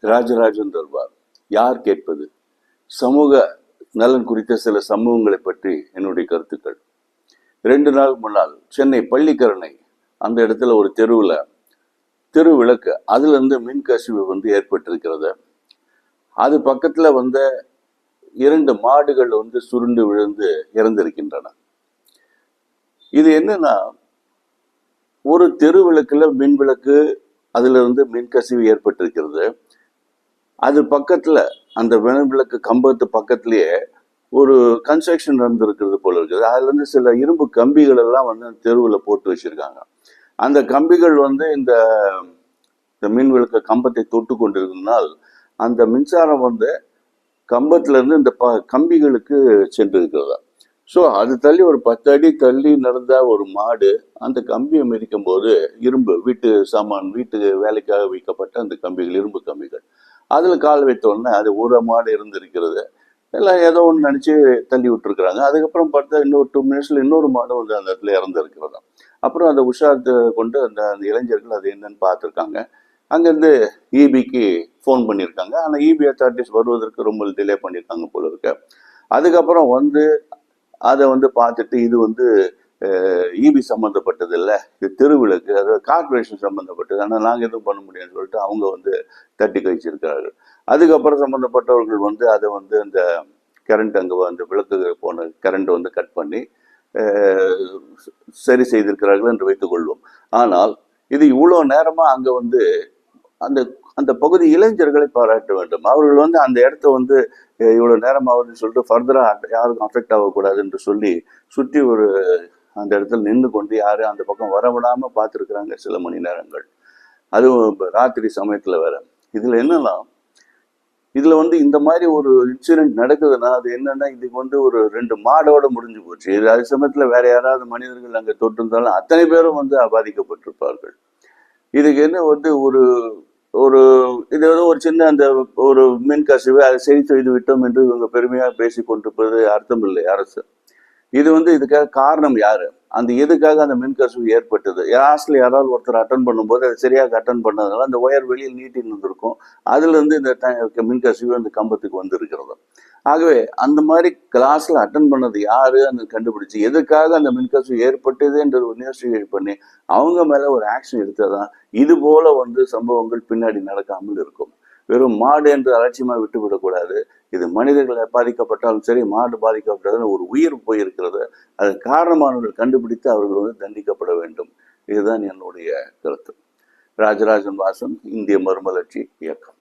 ராஜராஜன் தர்பார் யார் கேட்பது? சமூக நலன் குறித்த சில சம்பவங்களை பற்றி என்னுடைய கருத்துக்கள். 2 நாள் முன்னால் சென்னை பள்ளிக்கரணை அந்த இடத்துல ஒரு தெரு விளக்கு அதுல இருந்து மின் கசிவு ஏற்பட்டிருக்கிறது. அது பக்கத்துல 2 மாடுகள் சுருண்டு விழுந்து இறந்திருக்கின்றன. இது என்னன்னா, ஒரு தெரு விளக்குல மின் விளக்கு அதுல இருந்து மின் கசிவு ஏற்பட்டிருக்கிறது. அது பக்கத்துல அந்த விளக்கு கம்பத்து பக்கத்திலேயே ஒரு கன்ஸ்ட்ரக்ஷன் நடந்திருக்கிறது போல இருக்குது. அதுல இருந்து சில இரும்பு கம்பிகள் எல்லாம் தெருவில் போட்டு வச்சிருக்காங்க. அந்த கம்பிகள் இந்த மின் விளக்கு கம்பத்தை தொட்டு கொண்டிருந்தனால் அந்த மின்சாரம் கம்பத்துல இருந்து இந்த கம்பிகளுக்கு சென்று இருக்கிறதா. ஸோ அது தள்ளி ஒரு 10 அடி தள்ளி நடந்த ஒரு மாடு அந்த கம்பியை மிதிக்கும் போது இரும்பு வீட்டு வேலைக்காக வைக்கப்பட்ட அந்த கம்பிகள், இரும்பு கம்பிகள், அதுல கால் வைத்த உடனே அது ஒரு மாடு இருந்திருக்கிறது. எல்லாம் ஏதோ ஒன்று நினைச்சு தள்ளி விட்டுருக்குறாங்க. அதுக்கப்புறம் பார்த்தா இன்னொரு 2 மினிட்ஸ்ல இன்னொரு மாடு அந்த இடத்துல இறந்துருக்கிறதா. அப்புறம் அந்த உஷாரத்தை கொண்டு அந்த இளைஞர்கள் அது என்னன்னு பார்த்துருக்காங்க. அங்கேருந்து இபிக்கு ஃபோன் பண்ணியிருக்காங்க. ஆனால் இபி அத்தாரிட்டிஸ் வருவதற்கு ரொம்ப டிலே பண்ணியிருக்காங்க போல இருக்கு. அதுக்கப்புறம் அதை பார்த்துட்டு இது இபி சம்மந்தப்பட்டது இல்லை, இது தெருவிளக்கு, அதாவது கார்பரேஷன் சம்மந்தப்பட்டது, ஆனால் நாங்கள் எதுவும் பண்ண முடியும்னு சொல்லிட்டு அவங்க தட்டி கழிச்சிருக்கிறார்கள். அதுக்கப்புறம் சம்மந்தப்பட்டவர்கள் அதை அந்த கரண்ட் அங்கே அந்த விளக்கு போன கரண்ட் கட் பண்ணி சரி செய்திருக்கிறார்கள் என்று வைத்துக் கொள்வோம். ஆனால் இது இவ்வளோ நேரமாக அங்கே அந்த அந்த பகுதி இளைஞர்களை பாராட்ட வேண்டும். அவர்கள் அந்த இடத்த இவ்வளோ நேரம் ஆகுதுன்னு சொல்லிட்டு ஃபர்தராக யாருக்கும் அஃபெக்ட் ஆகக்கூடாது என்று சொல்லி சுற்றி அந்த இடத்துல நின்று கொண்டு யாரும் அந்த பக்கம் வரவிடாமல் பார்த்துருக்குறாங்க சில மணி நேரங்கள். அதுவும் ராத்திரி சமயத்தில் வேற. இதில் என்னன்னா, இதில் இந்த மாதிரி ஒரு இன்சிடென்ட் நடக்குதுன்னா அது என்னன்னா, இதுக்கு ஒரு 2 மாடோட முடிஞ்சு போச்சு. இது அதே சமயத்தில் வேற யாராவது மனிதர்கள் அங்கே தொட்டிருந்தாலும் அத்தனை பேரும் பாதிக்கப்பட்டிருப்பார்கள். இதுக்கு என்ன இது ஒரு சின்ன அந்த ஒரு மின் கசிவு அதை சரி செய்து விட்டோம் என்று இவங்க பெருமையாக பேசி கொண்டிருப்பது அர்த்தம் இல்லை அரசு. இது இதுக்காக காரணம் யாரு? எதுக்காக அந்த மின் கசிவு ஏற்பட்டது? லாஸ்ட்ல யாராவது ஒருத்தர் அட்டன் பண்ணும்போது அதை சரியாக அட்டன் பண்ணதுனால அந்த ஒயர் வெளியில் நீட்டி இருந்திருக்கும். அதுல இருந்து இந்த மின் கசிவு அந்த கம்பத்துக்கு இருக்கிறது. ஆகவே அந்த மாதிரி கிளாஸ்ல அட்டன் பண்ணது யாரு கண்டுபிடிச்சு எதுக்காக அந்த மின் கசிவு ஏற்பட்டது என்று இன்வெஸ்டிகேட் பண்ணி அவங்க மேல ஒரு ஆக்ஷன் எடுத்தாதான் இது போல சம்பவங்கள் பின்னாடி நடக்காமல் இருக்கும். வெறும் மாடு என்று அலட்சியமா விட்டு விடக்கூடாது. இது மனிதர்களை பாதிக்கப்பட்டாலும் சரி, மாடு பாதிக்கப்பட்டாலும் ஒரு உயிர் போயிருக்கிறது. அது காரணமானவர்கள் கண்டுபிடித்து அவர்கள் தண்டிக்கப்பட வேண்டும். இதுதான் என்னுடைய கருத்து. ராஜராஜன் வாசன், இந்திய மறுமலர்ச்சி இயக்கம்.